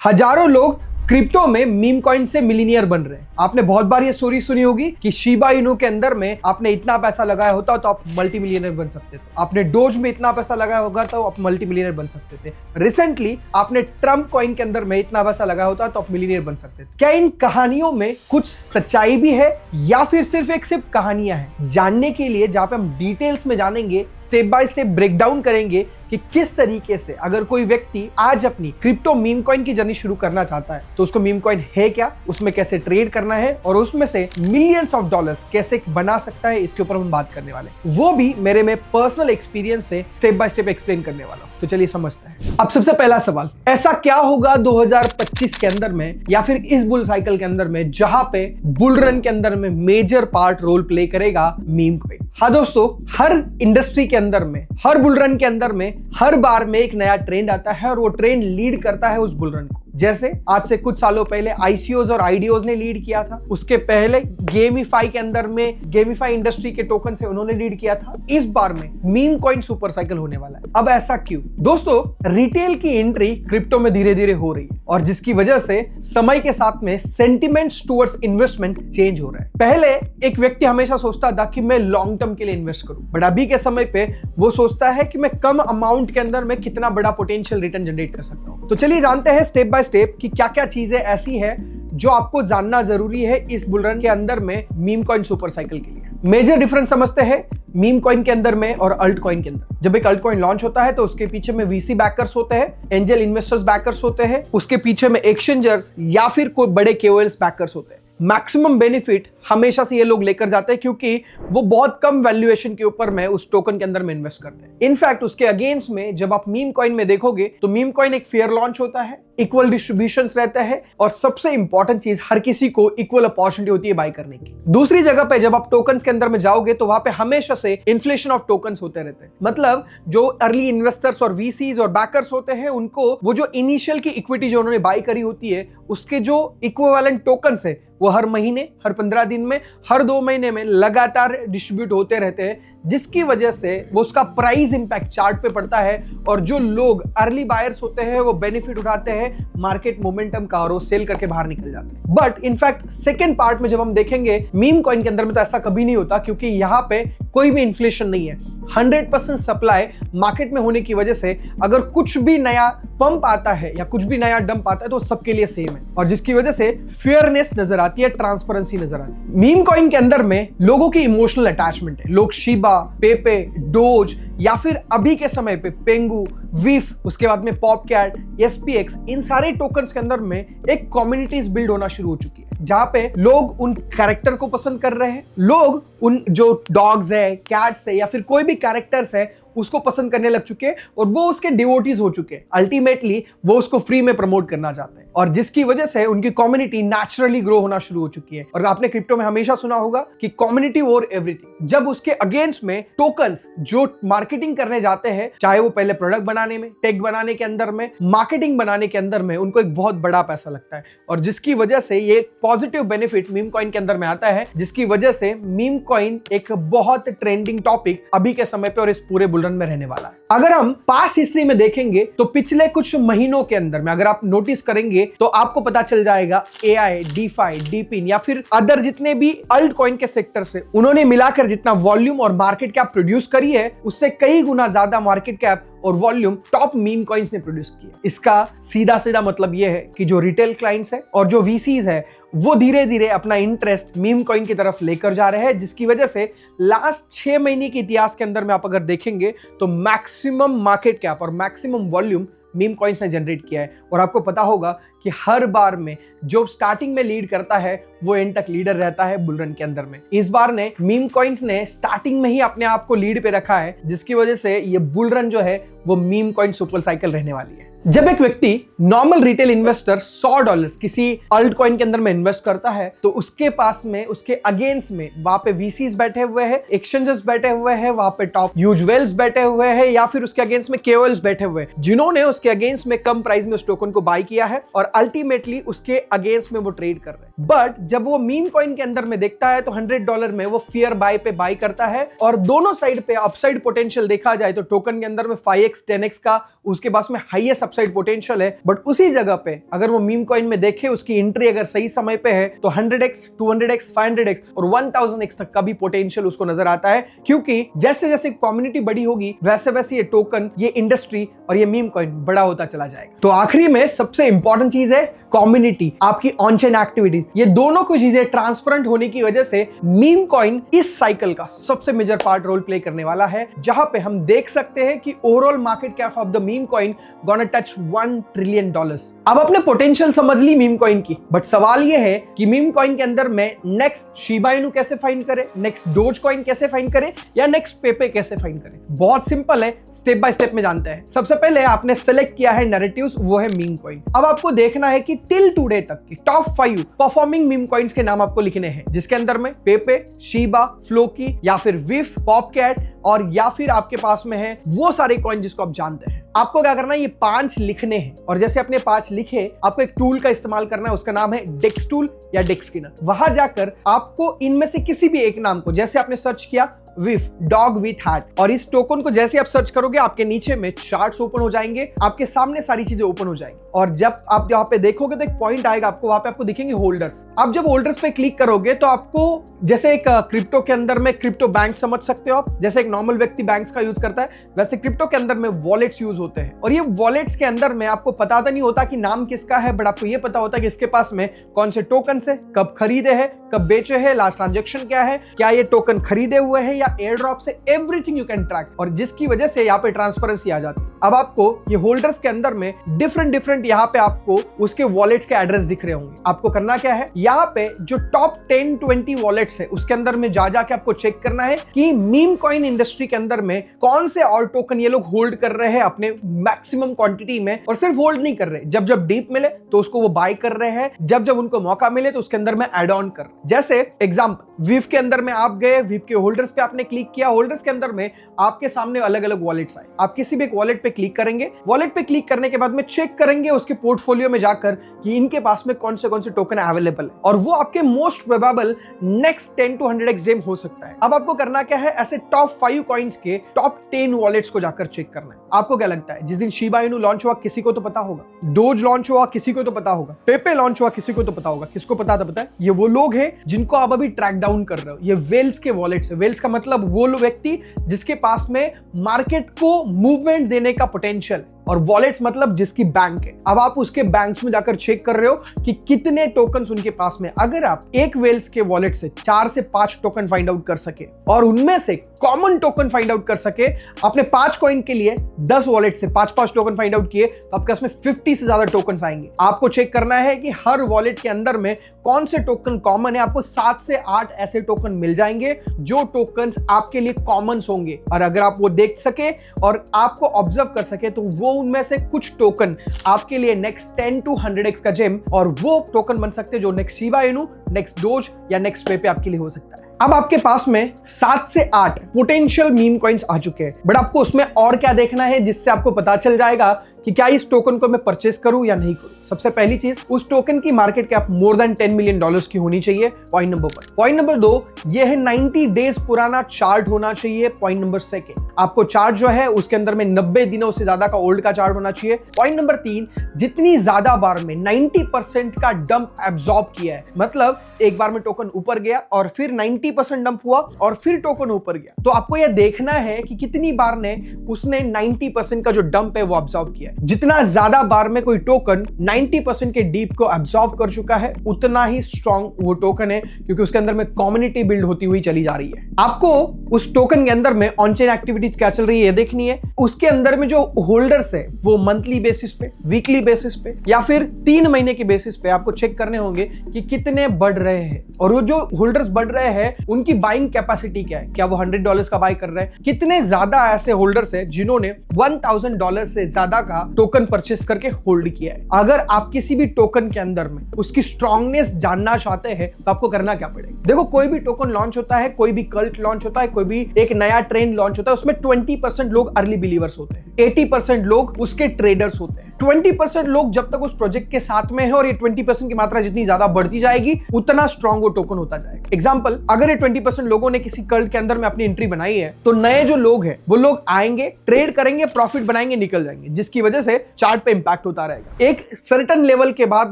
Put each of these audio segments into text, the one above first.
हजारों लोग क्रिप्टो में मीम कॉइन से मिलीनियर बन रहे हैं। आपने बहुत बार ये स्टोरी सुनी होगी कि शिबा इनू के अंदर में आपने इतना पैसा लगाया होता तो आप मल्टी मिलियनर बन सकते थे। आपने डोज में इतना पैसा लगाया होगा तो आप मल्टी मिलियनर बन सकते थे। रिसेंटली आपने ट्रम्प कॉइन के अंदर में इतना पैसा लगाया होता तो आप मिलियनर बन सकते थे। क्या इन कहानियों में कुछ सच्चाई भी है या फिर सिर्फ कहानियां हैं? जानने के लिए जहां पे हम डिटेल्स में जानेंगे, स्टेप बाय स्टेप ब्रेकडाउन करेंगे कि किस तरीके से अगर कोई व्यक्ति आज अपनी क्रिप्टो मीम कॉइन की जर्नी शुरू करना चाहता है तो उसको मीम कॉइन है क्या, उसमें कैसे ट्रेड करना है और उसमें से मिलियंस ऑफ डॉलर्स कैसे बना सकता है, इसके ऊपर हम बात करने वाले हैं। वो भी मेरे में पर्सनल एक्सपीरियंस से स्टेप बाय स्टेप एक्सप्लेन करने वाला हूं। तो चलिए समझते हैं। अब सबसे पहला सवाल, ऐसा क्या होगा 2025 के अंदर में या फिर इस बुल साइकिल के अंदर में जहां पे बुल रन के अंदर में मेजर पार्ट रोल प्ले करेगा मीम कॉइन? हाँ दोस्तों, हर इंडस्ट्री के अंदर में, हर बुल रन के अंदर में हर बार में एक नया ट्रेंड आता है और वो ट्रेंड लीड करता है उस बुल रन को। जैसे आज से कुछ सालों पहले आईसीओज और आईडीओज ने लीड किया था, उसके पहले गेमिफाई के अंदर में गेमिफाई इंडस्ट्री के टोकन से उन्होंने लीड किया था। इस बार में मीम कॉइन सुपर साइकिल होने वाला है। अब ऐसा क्यों? दोस्तों, रिटेल की एंट्री क्रिप्टो में धीरे धीरे हो रही है और जिसकी वजह से समय के साथ में सेंटिमेंट्स टुवर्ड्स इन्वेस्टमेंट चेंज हो रहा है। पहले एक व्यक्ति हमेशा सोचता था कि मैं लॉन्ग टर्म के लिए इन्वेस्ट करूं, बट अभी के समय पे वो सोचता है कि मैं कम अमाउंट के अंदर में कितना बड़ा पोटेंशियल रिटर्न जनरेट कर सकता हूं। तो चलिए जानते हैं स्टेप बाय स्टेप कि क्या क्या चीजें ऐसी है जो आपको जानना जरूरी है इस बुलरन के अंदर में मीम कॉइन सुपर साइकिल के लिए। मेजर डिफरेंस समझते हैं मीम कॉइन के अंदर में और अल्ट कॉइन के अंदर। जब एक अल्ट कॉइन लॉन्च होता है तो उसके पीछे में वीसी बैकर्स होते हैं, एंजल इन्वेस्टर्स बैकर्स होते हैं, उसके पीछे में एक्सचेंजर्स या फिर कोई बड़े केओएल्स बैकर्स होते हैं। मैक्सिमम बेनिफिट हमेशा से ये लोग लेकर जाते हैं क्योंकि वो बहुत कम वैल्यूएशन के ऊपर में उस टोकन के अंदर में इन्वेस्ट करते हैं। इनफैक्ट उसके अगेंस्ट में जब आप मीम कॉइन में देखोगे तो मीम कॉइन एक फेयर लॉन्च होता है, इक्वल डिस्ट्रीब्यूशंस रहता है और सबसे इंपॉर्टेंट चीज, हर किसी को इक्वल अपॉर्चुनिटी होती है बाय करने की। दूसरी जगह पे जब आप टोकन्स के अंदर में जाओगे तो वहां पे हमेशा से इन्फ्लेशन ऑफ टोकन्स होते रहते हैं। मतलब जो अर्ली इन्वेस्टर्स और वीसीज और बैकर्स होते हैं उनको वो जो इनिशियल की इक्विटी जो उन्होंने बाय करी होती है उसके जो इक्विवेलेंट टोकन्स है वो हर महीने, हर 15 दिन में, हर 2 महीने में लगातार डिस्ट्रीब्यूट होते रहते हैं, जिसकी वजह से वो उसका प्राइस इंपैक्ट चार्ट पे पड़ता है और जो लोग अर्ली बायर्स होते हैं वो बेनिफिट उठाते हैं मार्केट मोमेंटम का और वो सेल करके बाहर निकल जाते हैं। बट इनफैक्ट सेकेंड पार्ट में जब हम देखेंगे मीम कॉइन के अंदर में तो ऐसा कभी नहीं होता क्योंकि यहाँ पे कोई भी इन्फ्लेशन नहीं है। 100% सप्लाई मार्केट में होने की वजह से अगर कुछ भी नया पंप आता है या कुछ भी नया डंप आता है तो सबके लिए सेम है और जिसकी वजह से फेयरनेस नजर आती है, ट्रांसपेरेंसी नजर आती है। मीम कॉइन के अंदर में लोगों की इमोशनल अटैचमेंट है। लोग शिबा, पेपे, डोज या फिर अभी के समय पे पेंगू, वीफ, उसके बाद में पॉपकैट, एसपीएक्स, इन सारे टोकन्स के अंदर में एक कम्युनिटीज बिल्ड होना शुरू हो चुकी है जहां पे लोग उन कैरेक्टर को पसंद कर रहे हैं, लोग उन जो डॉग्स है, कैट्स है या फिर कोई भी कैरेक्टर्स है उसको पसंद करने लग चुके हैं और वो उसके डिवोटीज हो चुके हैं। अल्टीमेटली वो उसको फ्री में प्रमोट करना चाहते हैं और जिसकी वजह से उनकी कम्युनिटी नेचुरली ग्रो होना शुरू हो चुकी है। और आपने क्रिप्टो में हमेशा सुना होगा कि कम्युनिटी ओवर एवरीथिंग। जब उसके अगेंस्ट में टोकन्स जो मार्केटिंग करने जाते हैं, चाहे वो पहले प्रोडक्ट बनाने में, टेक बनाने के अंदर में, मार्केटिंग बनाने के अंदर में, उनको एक बहुत बड़ा पैसा लगता है और जिसकी वजह से ये पॉजिटिव बेनिफिट मीम कॉइन के अंदर में आता है, जिसकी वजह से मीम कॉइन एक बहुत ट्रेंडिंग टॉपिक अभी के समय पे और इस पूरे बुलरन में रहने वाला है। अगर हम पास्ट हिस्ट्री में देखेंगे तो पिछले कुछ महीनों के अंदर में अगर आप नोटिस करेंगे तो आपको पता चल जाएगा एआई, डीफाई, डीपिन या फिर अदर जितने भी अल्ट कॉइन के सेक्टर से उन्होंने मिलाकर जितना वॉल्यूम और मार्केट कैप प्रोड्यूस करी है उससे कई गुना ज्यादा मार्केट कैप और वॉल्यूम टॉप मीम कॉइन्स ने प्रोड्यूस किया। इसका सीधा सीधा मतलब यह है कि जो रिटेल क्लाइंट्स है और जो वीसीज है वो धीरे धीरे अपना इंटरेस्ट मीम कॉइन की तरफ लेकर जा रहे हैं, जिसकी वजह से लास्ट 6 महीने के इतिहास के अंदर में आप अगर देखेंगे तो मैक्सिमम मार्केट कैप और मैक्सिमम वॉल्यूम मीम कॉइन्स ने जनरेट किया है। और आपको पता होगा कि हर बार में जो स्टार्टिंग में लीड करता है वो एंड तक लीडर रहता है बुलरन के अंदर में। इस बार ने मीम कॉइन्स ने स्टार्टिंग में ही अपने आप को लीड पे रखा है, जिसकी वजह से ये बुलरन जो है वो मीम कॉइन सुपर साइकिल रहने वाली है। जब एक व्यक्ति नॉर्मल रिटेल इन्वेस्टर $100 किसी अल्ट कॉइन के अंदर में इन्वेस्ट करता है तो उसके पास में, उसके अगेंस्ट में वहां पे वीसीज बैठे हुए हैं, एक्सचेंजेस बैठे हुए हैं, वहां पे टॉप ह्यूज वेल्स बैठे हुए हैं या फिर उसके अगेंस्ट में केओएल्स बैठे हुए हैं जिन्होंने उसके अगेंस्ट में कम प्राइस में उस टोकन को बाय किया है और अल्टीमेटली उसके अगेंस्ट में वो ट्रेड कर रहे हैं। बट जब वो मीम कॉइन के अंदर में देखता है तो $100 में वो फियर बाय पे बाय करता है और दोनों साइड पे अपसाइड पोटेंशियल देखा जाए तो टोकन के अंदर में 5x 10x का उसके पास में हाईएस्ट अपसाइड पोटेंशियल है, बट उसी जगह पे अगर वो मीम कॉइन में देखे उसकी एंट्री अगर सही समय पे है तो 100x, 200x, 500x और 1000x तक का भी पोटेंशियल उसको नजर आता है, क्योंकि जैसे जैसे कम्युनिटी बड़ी होगी वैसे वैसे ये टोकन, ये इंडस्ट्री और ये मीम कॉइन बड़ा होता चला जाएगा। तो आखिरी में सबसे इंपॉर्टेंट चीज है कम्युनिटी, आपकी ऑन चेन एक्टिविटी। ये दोनों को चीजें ट्रांसपेरेंट होने की वजह से मीम कॉइन इस साइकिल का सबसे मेजर पार्ट रोल प्ले करने वाला है, जहां पे हम देख सकते हैं कि overall market cap of the meme coin gonna touch $1 trillion. अब आपने पोटेंशियल समझ ली मीम कॉइन की, बट सवाल ये है कि मीम कॉइन के अंदर में नेक्स्ट शिबा इनू कैसे फाइंड करें, नेक्स्ट डोज कॉइन कैसे फाइंड करें या नेक्स्ट पेपे कैसे फाइंड करें। बहुत सिंपल है, स्टेप बाय स्टेप में जानते हैं। सबसे पहले आपने सेलेक्ट किया है नैरेटिव्स, वो है मीम कॉइन। अब आपको देखना है कि टिल टुडे तक की टॉप 5 परफॉर्मिंग मीम कॉइन्स के नाम आपको लिखने हैं, जिसके अंदर में पेपे, शिबा, फ्लोकी या फिर विफ, पॉपकैट और या फिर आपके पास में है वो सारे कॉइन जिसको आप जानते हैं। आपको क्या करना है, ये 5 लिखने हैं और जैसे अपने 5 लिखे आपको एक टूल का इस्तेमाल करना है, उसका नाम है डेक्स टूल या डेक्स स्किनर। वहां जाकर आपको इनमें से किसी भी एक नाम को, जैसे आपने सर्च किया विफ डॉग विथ हैट, और इस टोकन को जैसे आप सर्च करोगे आपके नीचे में चार्ट्स ओपन हो जाएंगे, आपके सामने सारी चीजें ओपन हो जाएंगी और जब आप यहाँ पे देखोगे तो एक पॉइंट आएगा आपको, वहां पे आपको दिखेंगे होल्डर्स। आप जब होल्डर्स पे क्लिक करोगे तो आपको जैसे एक क्रिप्टो के अंदर में क्रिप्टो बैंक समझ सकते हो आप, जैसे एक नॉर्मल व्यक्ति बैंक्स का यूज करता है, वैसे क्रिप्टो के अंदर में वॉलेट्स यूज होते हैं। और ये वॉलेट्स के अंदर में आपको पता तो नहीं होता कि नाम किसका है, बट आपको ये पता होता है कि इसके पास में कौन से टोकन है, कब खरीदे हैं, कब बेचे हैं, लास्ट ट्रांजेक्शन क्या है, क्या ये टोकन खरीदे हुए हैं या एयर ड्रॉप से, एवरीथिंग यू कैन ट्रैक, और जिसकी वजह से यहाँ पे ट्रांसपेरेंसी आ जाती है। अब आपको ये होल्डर्स के अंदर में डिफरेंट यहाँ पे आपको उसके वॉलेट्स के एड्रेस दिख रहे होंगे। आपको करना क्या है, यहाँ पे जो टॉप 10-20 वॉलेट्स है उसके अंदर में जा जाके आपको चेक करना है कि मीम कॉइन इंडस्ट्री के अंदर में कौन से और टोकन ये लोग होल्ड कर रहे हैं अपने मैक्सिमम क्वांटिटी में, और सिर्फ होल्ड नहीं कर रहे, जब जब डीप मिले तो उसको वो बाय कर रहे हैं, जब जब उनको मौका मिले तो उसके अंदर में एड ऑन कर। जैसे एग्जांपल विव के अंदर में आप गए, विव के होल्डर्स पे आपने क्लिक किया, होल्डर्स के अंदर में आपके सामने अलग अलग वॉलेट्स आए, आप किसी भी एक वॉलेट पे क्लिक करेंगे, वॉलेट पे क्लिक करने के बाद में चेक करेंगे उसके पोर्टफोलियो में जाकर कि इनके पास में कौन से टोकन अवेलेबल है, और वो आपके most probable next 10 to 100x gem हो सकता है। अब आपको करना क्या है, ऐसे टॉप 5 कॉइन्स के टॉप 10 वॉलेट्स को जाकर चेक करना है। आपको क्या लगता है, जिस दिन शिबा इनू लॉन्च हुआ किसी को तो पता होगा, डोज लॉन्च हुआ किसी को तो पता होगा, पेपे लॉन्च हुआ किसी को तो पता होगा, किसको पता है, ये वो लोग हैं जिनको आप अभी ट्रैक डाउन कर रहे हो। ये वेल्स के वॉलेट्स है। वेल्स का मतलब वो व्यक्ति जिसके पास में मार्केट को मूवमेंट देने का पोटेंशियल, और वॉलेट्स मतलब जिसकी बैंक है। अब आप उसके बैंक्स में जाकर चेक कर रहे हो कि कितने टोकन्स उनके पास में। अगर आप एक वेल्स के वॉलेट से 4 से 5 टोकन फाइंड आउट कर सके और उनमें से कॉमन टोकन फाइंड आउट कर सके, आपने 5 कॉइन के लिए 10 वॉलेट से 5-5 टोकन फाइंड आउट किए तो आपके पास में 50 से ज्यादा टोकन आएंगे। आपको चेक करना है कि हर वॉलेट के अंदर में कौन से टोकन कॉमन है। आपको 7 से 8 ऐसे टोकन मिल जाएंगे जो टोकन्स आपके लिए कॉमन होंगे, और अगर आप वो देख सके और आपको ऑब्जर्व कर सके तो वो उनमें से कुछ टोकन आपके लिए नेक्स्ट 10 to 100x का जेम, और वो टोकन बन सकते हैं जो next Shiba Inu, next dose या नेक्स्ट पेपे आपके लिए हो सकता है। अब आपके पास में 7 से 8 पोटेंशियल मीम कॉइन्स आ चुके हैं, बट आपको उसमें और क्या देखना है जिससे आपको पता चल जाएगा कि क्या इस टोकन को मैं परचेस करूं या नहीं करूं। सबसे पहली चीज, उस टोकन की market cap more than $10 million की होनी चाहिए, पॉइंट नंबर 1। पॉइंट नंबर 2, ये है 90 डेज पुराना चार्ट होना चाहिए, पॉइंट नंबर 2। आपको चार्ट जो है उसके अंदर में 90 दिनों से ज्यादा का ओल्ड का चार्ट होना चाहिए। पॉइंट नंबर 3, जितनी ज्यादा बार में 90% का डंप एब्जॉर्ब किया है, मतलब एक बार में टोकन ऊपर गया और फिर 90% डंप हुआ और फिर टोकन ऊपर गया, तो आपको यह देखना है कि कितनी बार ने उसने 90% का जो डंप है वो एब्जॉर्ब किया है। जितना ज्यादा बार में कोई टोकन 90% के डीप को एब्जॉर्ब कर चुका है, उतना ही स्ट्रॉन्ग वो टोकन है, क्योंकि उसके अंदर में कम्युनिटी बिल्ड होती हुई चली जा रही है। आपको उस टोकन के अंदर में ऑन चेन एक्टिविटीज क्या चल रही है ये देखनी है। उसके अंदर में जो होल्डर्स है वो मंथली बेसिस पे, वीकली बेसिस पे या फिर 3 महीने के बेसिस पे आपको चेक करने होंगे कि कितने बढ़ रहे हैं, और वो जो होल्डर्स बढ़ रहे हैं उनकी बाइंग कैपेसिटी क्या है, क्या वो $100 का बाय कर रहे हैं। कितने ज्यादा ऐसे होल्डर्स है जिन्होंने $1000 से ज्यादा का टोकन परचेस करके होल्ड किया है। अगर आप किसी भी टोकन के अंदर में उसकी स्ट्रांगनेस जानना चाहते हैं तो आपको करना क्या पड़ेगा। देखो, कोई भी टोकन लॉन्च होता है, कोई भी कल्ट लॉन्च होता है, कोई भी एक नया ट्रेंड लॉन्च होता है, उसमें 20% लोग अर्ली बिलीवर्स होते हैं, 80% लोग उसके ट्रेडर्स होते हैं, 20% लोग जब तक उस प्रोजेक्ट के साथ में है और ये 20% की मात्रा जितनी ज्यादा बढ़ती जाएगी उतना स्ट्रांग वो टोकन होता जाएगा। एग्जांपल, अगर ये 20% लोगों ने किसी कल्ट के अंदर में अपनी एंट्री बनाई है तो नए जो लोग हैं वो लोग आएंगे, ट्रेड करेंगे, प्रॉफिट बनाएंगे, निकल जाएंगे, जिसकी वजह से चार्ट पे इंपैक्ट होता रहेगा। एक सर्टेन लेवल के बाद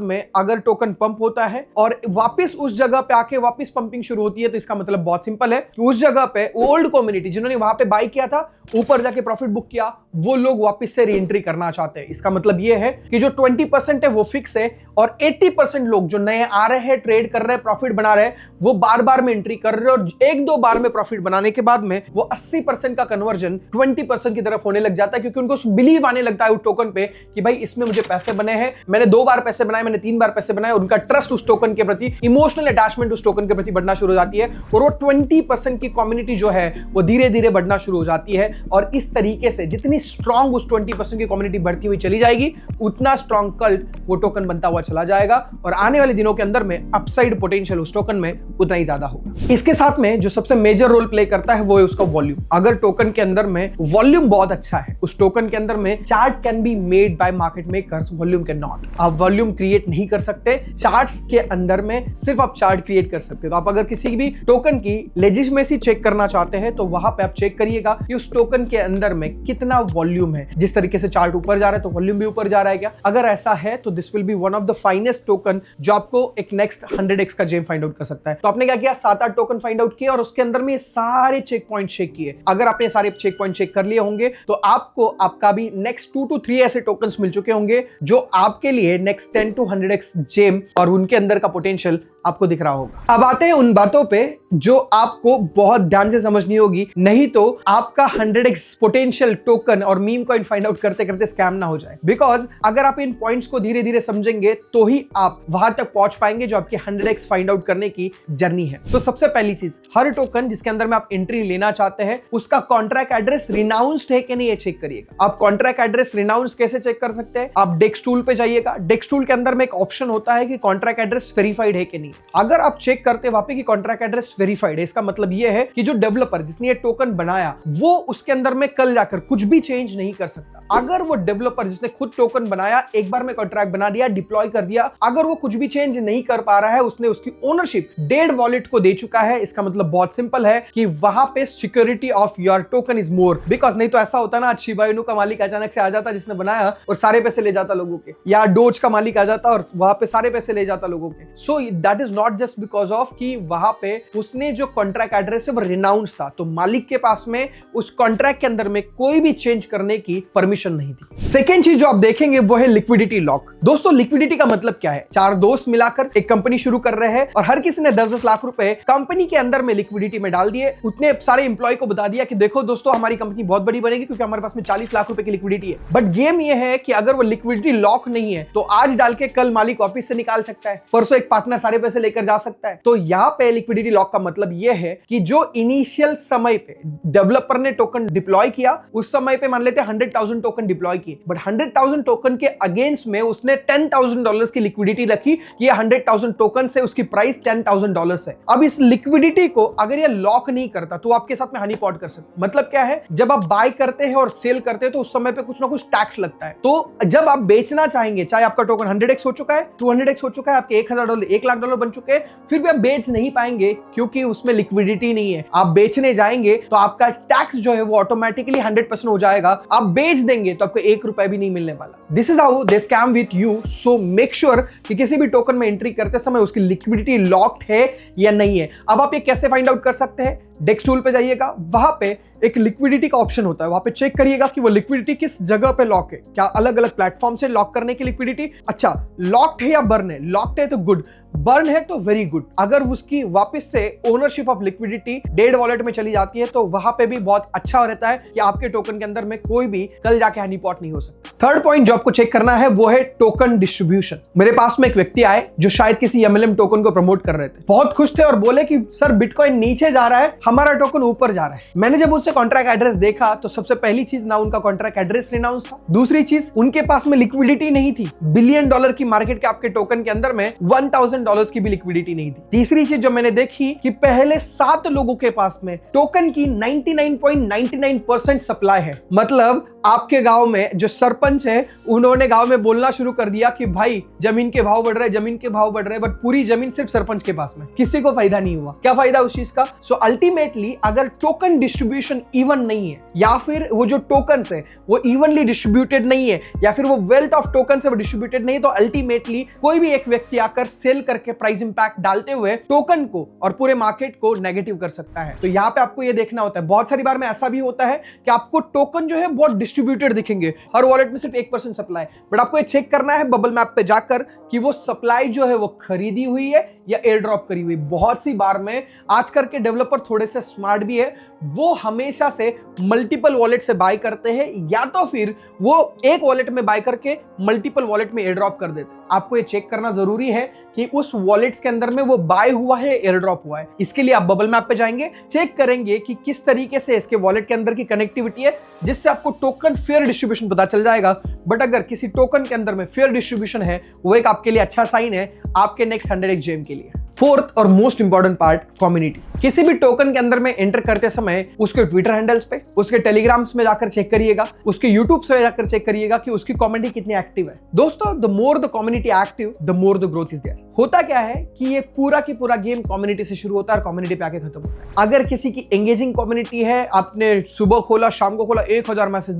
में अगर टोकन पंप होता है और वापस उस जगह पे आके वापस पंपिंग शुरू होती है तो इसका मतलब बहुत सिंपल है कि उस जगह पे ओल्ड कम्युनिटी जिन्होंने वहां पे बाय किया था, ऊपर जाके प्रॉफिट बुक किया, वो लोग वापस से री एंट्री करना चाहते हैं। इसका मतलब ये है कि जो 20% है वो फिक्स है और 80% लोग जो नए आ रहे हैं, ट्रेड कर रहे हैं, प्रॉफिट बना रहे हैं, वो बार बार में एंट्री कर रहे हैं और एक दो बार में प्रॉफिट बनाने के बाद में वो 80% का कन्वर्जन 20% की तरफ होने लग जाता है, क्योंकि उनको बिलीव आने लगता है उस टोकन पे कि भाई इसमें मुझे पैसे बने हैं, मैंने 2 बार पैसे बनाए, मैंने 3 बार पैसे बनाए, उनका ट्रस्ट उस टोकन के प्रति, इमोशनल अटैचमेंट उस टोकन के प्रति बढ़ना शुरू हो जाती है और वो 20% की कम्युनिटी जो है वो धीरे धीरे बढ़ना शुरू हो जाती है। और इस तरीके से जितनी स्ट्रांग उस 20% की कम्युनिटी बढ़ती हुई चली जाएगी उतना स्ट्रांग कल्ट वो टोकन बनता हुआ चला जाएगा और आने वाले दिनों के अंदर में अपसाइड पोटेंशियल उस टोकन में उतना ही ज्यादा होगा। इसके साथ में जो सबसे मेजर रोल प्ले करता है वो है उसका वॉल्यूम। अगर टोकन के अंदर में वॉल्यूम बहुत अच्छा है, उस टोकन के अंदर में chart can be made by market makers, volume can not. आप वॉल्यूम क्रिएट नहीं कर सकते, चार्ट्स के अंदर में सिर्फ आप चार्ट क्रिएट कर सकते हो। तो आप अगर किसी भी टोकन की लेजिटिमेसी चेक करना चाहते हैं तो वहां पे आप चेक करिएगा कि उस टोकन के अंदर में कितना वॉल्यूम है। जिस तरीके से चार्ट ऊपर जा रहा है तो वॉल्यूम भी ऊपर जा रहा है क्या? अगर ऐसा है तो this will be one of the finest token जो आपको एक नेक्स्ट 100x का जेम फाइंड आउट कर सकता है। तो आपने क्या किया, 7-8 टोकन फाइंड आउट किए और उसके अंदर में ये सारे चेक पॉइंट चेक किए। अगर आपने सारे चेक पॉइंट चेक कर लिए होंगे तो आपको आपका भी नेक्स्ट 2 to 3 ऐसे टोकन्स मिल चुके होंगे जो आपके लिए नेक्स्ट 10 to 100x जेम और उनके अंदर का पोटेंशियल आपको दिख रहा होगा। अब आते हैं उन बातों पे जो आपको बहुत ध्यान से समझनी होगी, नहीं तो आपका 100x पोटेंशियल टोकन और मीम कॉइन फाइंड आउट करते करते स्कैम ना हो जाए। बिकॉज अगर आप इन पॉइंट्स को धीरे धीरे समझेंगे तो ही आप वहां तक पहुंच पाएंगे जो आपकी 100x फाइंड आउट करने की जर्नी है। तो सबसे पहली चीज, हर टोकन जिसके अंदर में आप एंट्री लेना चाहते हैं उसका कॉन्ट्रैक्ट एड्रेस रिनाउंस्ड है कि नहीं ये चेक करिएगा। आप कॉन्ट्रैक्ट एड्रेस रिनाउंस कैसे चेक कर सकते हैं? आप डेक्स टूल पे जाइएगा। डेक्स टूल के अंदर में एक ऑप्शन होता है कि कॉन्ट्रैक्ट एड्रेस वेरीफाइड है कि नहीं। अगर आप चेक करते वहां पे कि कॉन्ट्रैक्ट एड्रेस वेरीफाइड है, इसका मतलब यह है कि जो डेवलपर जिसने ये टोकन बनाया वो उसके अंदर में कल जाकर कुछ भी चेंज नहीं कर सकता। अगर वो डेवलपर जिसने खुद टोकन बनाया एक बार में कॉन्ट्रैक्ट बना दिया, डिप्लॉय कर दिया, अगर वो कुछ भी चेंज नहीं कर पा रहा है, उसने उसकी ओनरशिप डेड वॉलेट को दे चुका है, इसका मतलब बहुत सिंपल है कि वहां पे security of your token is more. Because नहीं तो ऐसा होता ना, शिबा इनू का मालिक अचानक से आ जाता जिसने बनाया और सारे पैसे ले जाता लोगों के, या डोज का मालिक आ जाता और वहां पे सारे पैसे ले जाता लोगों के। So that is not just because of कि वहां पे उसने जो कॉन्ट्रैक्ट एड्रेस है वो रिनाउंस था, तो मालिक के पास में उस कॉन्ट्रैक्ट के अंदर में कोई भी चेंज करने की परमिशन नहीं थी। सेकेंड चीज जो आप देखेंगे वो है लिक्विडिटी लॉक। दोस्तों लिक्विडिटी का मतलब क्या है? 4 दोस्त मिलाकर एक कंपनी शुरू कर रहे हैं और हर किसी ने 10-10 लाख रुपए कंपनी के अंदर में लिक्विडिटी में डाल दिए। उतने सारे एम्प्लॉय को बता दिया कि देखो दोस्तों हमारी कंपनी बहुत बड़ी बनेगी क्योंकि हमारे पास में 40 लाख रुपए की लिक्विडिटी है। बट गेम ये है कि अगर वो लिक्विडिटी लॉक नहीं है तो आज डाल के कल मालिक ऑफिस से निकाल सकता है, परसों एक पार्टनर सारे पैसे लेकर जा सकता है। तो यहाँ पे लिक्विडिटी लॉक का मतलब यह है कि जो इनिशियल समय पे डेवलपर ने टोकन डिप्लॉय किया उस समय पे मान लेते हैं 100,000 टोकन डिप्लॉय किए, बट 100,000 टोकन के अगेंस्ट में उसने $10,000 की लिक्विडिटी रखी कि 100,000 टोकन से उसकी प्राइस $10,000 है। अब इस लिक्विडिटी को अगर ये लॉक नहीं करता तो आपके साथ में हनी पॉट कर सकते। मतलब क्या है, जब आप बाय करते हैं और सेल करते हैं तो उस समय पे कुछ ना कुछ टैक्स लगता है। तो जब आप बेचना चाहेंगे, चाहे आपका टोकन 100x हो चुका है, 200x हो चुका है, आपके $1,000 $1 लाख बन चुके हैं, फिर भी आप बेच नहीं पाएंगे क्योंकि उसमें लिक्विडिटी नहीं है। आप बेचने जाएंगे तो आपका टैक्स जो है वो ऑटोमेटिकली 100% हो जाएगा। आप बेच देंगे तो आपको ₹1 भी नहीं मिलने वाला। This is how they scam with you. So make sure कि किसी भी टोकन में एंट्री करते समय उसकी लिक्विडिटी लॉक्ड है या नहीं है। अब आप ये कैसे फाइंड आउट कर सकते हैं? डेक्स टूल पे जाइएगा, वहां पे एक लिक्विडिटी का ऑप्शन होता है, वहां पे चेक करिएगा कि वो लिक्विडिटी किस जगह पे लॉक है। क्या अलग अलग प्लेटफॉर्म से लॉक करने की लिक्विडिटी? अच्छा, लॉक्ड है या बर्न है? लॉक्ड है तो गुड, बर्न है तो वेरी गुड। अगर उसकी वापस से ownership of liquidity dead wallet में चली जाती है तो वहां पे भी बहुत अच्छा रहता है कि आपके टोकन के अंदर में कोई भी कल जाके हनी पॉट नहीं हो सकता। थर्ड पॉइंट जो आपको चेक करना है वो है टोकन डिस्ट्रीब्यूशन। मेरे पास में एक व्यक्ति आए जो शायद किसी MLM टोकन को प्रमोट कर रहे थे, बहुत खुश थे और बोले कि सर बिटकॉइन नीचे जा रहा है, हमारा टोकन ऊपर जा रहा है। मैंने जब उससे कॉन्ट्रैक्ट एड्रेस देखा तो सबसे पहली चीज ना उनका कॉन्ट्रैक्ट एड्रेस रिनाउंस था, दूसरी चीज उनके पास में लिक्विडिटी नहीं थी। $1 बिलियन की मार्केट के आपके टोकन के अंदर में $1,000 की भी लिक्विडिटी नहीं थी। तीसरी चीज जो मैंने देखी कि पहले 7 लोगों के पास में टोकन की 99.99% सप्लाई है। मतलब आपके गांव में जो सरपंच है उन्होंने गांव में बोलना शुरू कर दिया कि भाई जमीन के भाव बढ़ रहे, जमीन के भाव बढ़ रहे, बट पूरी जमीन सिर्फ सरपंच के पास में, किसी को फायदा नहीं हुआ। क्या फायदा उस चीज का? सो अल्टीमेटली अगर टोकन डिस्ट्रीब्यूशन इवन नहीं है, या फिर वो जो टोकन्स है वो इवनली डिस्ट्रीब्यूटेड नहीं है, या फिर वो वेल्थ ऑफ टोकन से वो डिस्ट्रीब्यूटेड नहीं है, तो अल्टीमेटली कोई भी एक व्यक्ति आकर सेल करके प्राइस इंपैक्ट डालते हुए टोकन को और पूरे मार्केट को नेगेटिव कर सकता है। तो यहाँ पे आपको ये देखना होता है। बहुत सारी बार में ऐसा भी होता है कि आपको टोकन जो है बहुत डिस्ट्रीब्यूटेड दिखेंगे, हर वॉलेट में सिर्फ 1% सप्लाई, बट आपको ये चेक करना है बबल मैप पे जाकर कि वो सप्लाई जो है वो खरीदी हुई है या एयर ड्रॉप करी हुई। बहुत सी बार में आजकल के डेवलपर थोड़े से स्मार्ट भी है, वो हमेशा से मल्टीपल वॉलेट से बाय करते हैं, या तो फिर वो एक वॉलेट में बाय करके मल्टीपल वॉलेट में एयर ड्रॉप कर देते हैं। आपको ये चेक करना जरूरी है कि उस वॉलेट्स के अंदर में वो बाय हुआ है, एयर ड्रॉप हुआ है। इसके लिए आप बबल मैप पे जाएंगे, चेक करेंगे कि किस तरीके से इसके वॉलेट के अंदर की कनेक्टिविटी है, जिससे आपको टोकन फेयर डिस्ट्रीब्यूशन पता चल जाएगा। बट अगर किसी टोकन के अंदर में फेयर डिस्ट्रीब्यूशन है, वो एक आपके लिए अच्छा साइन है आपके नेक्स्ट 100x जेम के लिए। फोर्थ और मोस्ट इंपॉर्टेंट पार्ट, कम्युनिटी। किसी भी टोकन के अंदर में एंटर करते समय उसके ट्विटर हैंडल्स पे, उसके टेलीग्राम्स में जाकर चेक करिएगा, उसके यूट्यूब से जाकर चेक करिएगा कि उसकी कम्युनिटी कितनी एक्टिव है। दोस्तों, the more the community active, the more the growth is there. होता क्या है कि ये पूरा की पूरा गेम कम्युनिटी से शुरू होता है और कम्युनिटी पे आके खत्म होता है। अगर किसी की एंगेजिंग कम्युनिटी है, आपने सुबह खोला, शाम को खोला, 1000 मैसेज,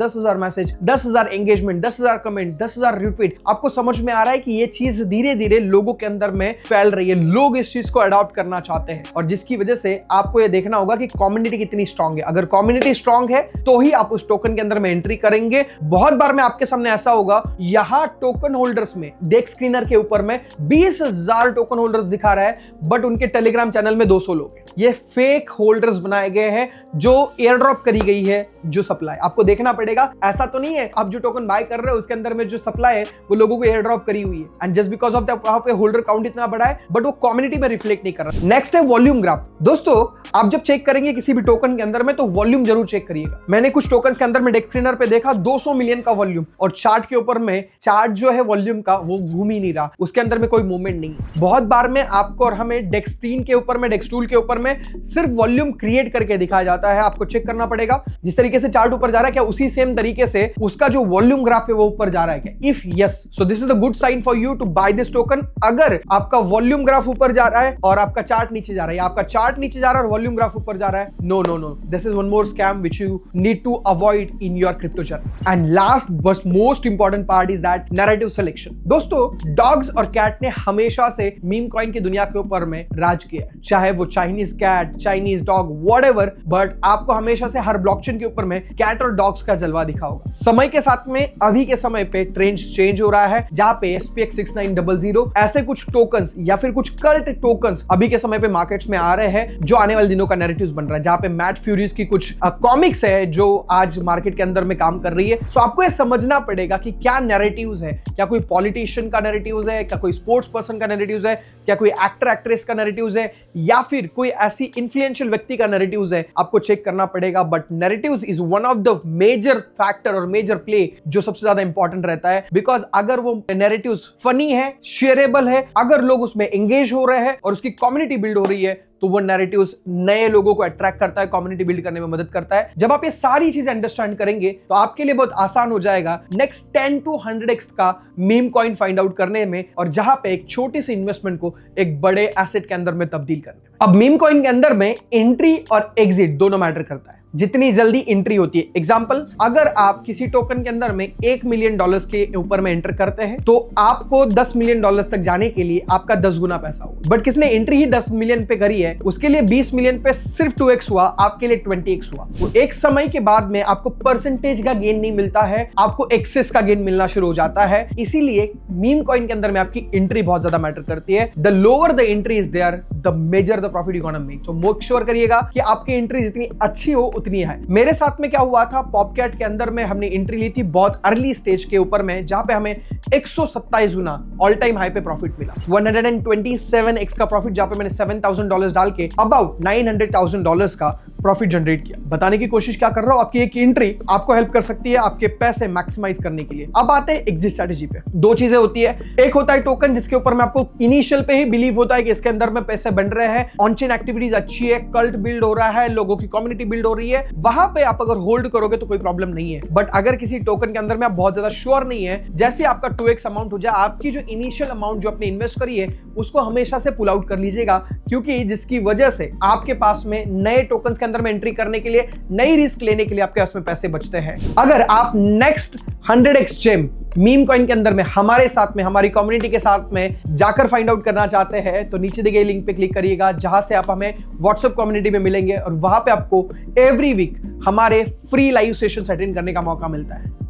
10,000 एंगेजमेंट, 10,000 कमेंट, 10,000 रिट्वीट, आपको समझ में आ रहा है कि ये चीज धीरे धीरे लोगों के अंदर में फैल रही है, लोग इस चीज को अडॉप्ट करना चाहते हैं, और जिसकी वजह से आपको ये देखना होगा कि कम्युनिटी कितनी स्ट्रांग है। अगर कम्युनिटी स्ट्रांग है तो ही आप उस टोकन के अंदर में एंट्री करेंगे। बहुत बार में आपके सामने ऐसा होगा, यहां टोकन होल्डर्स में डेस्क स्क्रीनर के ऊपर में 20,000 टोकन होल्डर्स दिखा रहा है, बट उनके टेलीग्राम चैनल में 200 लोग हैं। ये फेक होल्डर्स बनाए गए हैं जो एयर ड्रॉप करी गई है जो सप्लाई। आपको देखना पड़ेगा, ऐसा तो नहीं है आप जो टोकन बाय कर रहे हो उसके अंदर में जो सप्लाई है वो लोगों को एयर ड्रॉप करी हुई है, and just because of that वहां पे होल्डर काउंट इतना बड़ा है, बट वो कम्युनिटी में रिफ्लेक्ट नहीं कर रहा। नेक्स्ट है वॉल्यूम ग्राफ। दोस्तों, आप जब चेक करेंगे किसी भी टोकन के अंदर में तो वॉल्यूम जरूर चेक करिएगा। मैंने कुछ टोकन के अंदर में डेस्क स्क्रीनर पे देखा 200 मिलियन का वॉल्यूम, और चार्ट के ऊपर में चार्ट जो है वॉल्यूम का वो घूम ही नहीं रहा, उसके अंदर में कोई मूवमेंट नहीं। बहुत बार में आपको और हमें डेस्क स्क्रीन के ऊपर में, डेस्क टूल के ऊपर में सिर्फ वॉल्यूम क्रिएट करके दिखाया जाता है। आपको चेक करना पड़ेगा जिस तरीके से चार्ट ऊपर जा रहा है, क्या उसी सेम तरीके से उसका जो वॉल्यूम ग्राफ है वो ऊपर जा रहा है क्या? If yes, so this is the good sign for you to buy this token. अगर आपका वॉल्यूम ग्राफ ऊपर जा रहा है और आपका चार्ट नीचे जा रहा है, आपका चार्ट नीचे जा रहा है और वॉल्यूम ग्राफ ऊपर जा रहा है, no, this is one more scam which you need to avoid in your crypto journey. And last but most important part is that narrative selection. दोस्तों, डॉग्स और कैट ने हमेशा से मीम कॉइन की दुनिया के ऊपर में राज किया है, चाहे वो Chinese cat, Chinese dog, whatever, but आपको हमेशा से हर ब्लॉकचेन के ऊपर में कैट और डॉग्स का जलवा दिखा होगा। समय के साथ में अभी के समय पे ट्रेंड चेंज हो रहा है, जहां पे SPX 6900 ऐसे कुछ टोकन्स या फिर कुछ कल्ट टोकन्स अभी के समय पे मार्केट्स में आ रहे हैं, जो आने वाले दिनों का नैरेटिव्स बन रहा है, जहां पे मैट फ्यूरीज की कुछ कॉमिक्स है जो आज मार्केट के अंदर में काम कर रही है। तो आपको ये समझना पड़ेगा कि क्या नैरेटिव्स है, क्या कोई पॉलिटिशियन का नैरेटिव्स है, क्या कोई स्पोर्ट्स पर्सन का नैरेटिव्स है, क्या कोई एक्टर एक्ट्रेस का नैरेटिव्स है, या फिर कोई ऐसी इन्फ्लुएंशियल व्यक्ति का नैरेटिव्स है। आपको चेक करना पड़ेगा, but narratives is one of the major factor और मेजर प्ले जो सबसे ज्यादा इंपॉर्टेंट रहता है, बिकॉज अगर वो नैरेटिव्स फनी है, शेयरेबल है, अगर लोग उसमें एंगेज हो रहे हैं और उसकी कम्युनिटी बिल्ड हो रही है, तो वो नैरेटिव्स नए लोगों को अट्रैक्ट करता है, कम्युनिटी बिल्ड करने में मदद करता है। जब आप ये सारी चीजें अंडरस्टैंड करेंगे तो आपके लिए बहुत आसान हो जाएगा नेक्स्ट 10 to 100x का मीम कॉइन फाइंड आउट करने में, और जहां पे एक छोटी सी इन्वेस्टमेंट को एक बड़े एसेट के अंदर में तब्दील करने में। अब मीम कॉइन के अंदर में एंट्री और एग्जिट दोनों मैटर करता है। जितनी जल्दी एंट्री होती है, एग्जांपल, अगर आप किसी टोकन के अंदर में $1 मिलियन के ऊपर में एंटर करते हैं तो आपको $10 मिलियन तक जाने के लिए आपका 10 गुना पैसा होगा, बट किसने एंट्री ही 10 मिलियन पे करी है, उसके लिए 20 मिलियन पे सिर्फ 2x हुआ, आपके लिए 20x हुआ। तो एक समय के बाद में आपको परसेंटेज का गेन नहीं मिलता है, आपको एक्सेस का गेन मिलना शुरू हो जाता है। इसीलिए मीम कॉइन के अंदर में आपकी एंट्री बहुत ज्यादा मैटर करती है। The lower the entry is there, the major the profit you gonna make. So make sure करिएगा कि आपकी एंट्री जितनी अच्छी हो उतनी है। मेरे साथ में क्या हुआ था, पॉपकैट के अंदर में हमने एंट्री ली थी बहुत अर्ली स्टेज के ऊपर में, जहां पे हमें 127 गुना ऑल टाइम हाई पे प्रॉफिट मिला, 127x का प्रॉफिट, जहां पे मैंने $7,000 डाल के अबाउट $900,000 का प्रॉफिट जनरेट किया। बताने की कोशिश क्या कर रहा हूं, आपकी एक एंट्री आपको हेल्प कर सकती है आपके पैसे मैक्सिमाइज करने के लिए। अब आते हैं एग्जिट स्ट्रेटेजी पे। दो चीजें होती है, एक होता है टोकन जिसके ऊपर में आपको इनिशियल पे ही बिलीव होता है कि इसके अंदर में पैसे बन रहे हैं, ऑन चेन एक्टिविटीज अच्छी है, कल्ट बिल्ड हो रहा है, लोगों की कम्युनिटी बिल्ड हो रही है, वहां पे आप अगर होल्ड करोगे तो कोई प्रॉब्लम नहीं है। बट अगर किसी टोकन के अंदर में आप बहुत ज्यादा श्योर नहीं है, जैसे आपका 2x अमाउंट हो जाए, आपकी जो इनिशियल अमाउंट जो आपने इन्वेस्ट करी है उसको हमेशा से पुल आउट कर लीजिएगा, क्योंकि जिसकी वजह से आपके पास में नए टोकन्स के अंदर में एंट्री करने के लिए, नई रिस्क लेने के लिए आपके पास में पैसे बचते हैं। अगर आप next 100x GeM meme coin के अंदर में हमारे साथ में, हमारी कम्युनिटी के साथ में जाकर फाइंड आउट करना चाहते हैं तो नीचे दिए गए लिंक पे क्लिक करिएगा, जहां से आप हमें व्हाट्सएप कम्युनिटी में मिलेंगे और वहां पे आपको एवरी वीक हमारे फ्री लाइव सेशंस अटेंड करने का मौका मिलता है।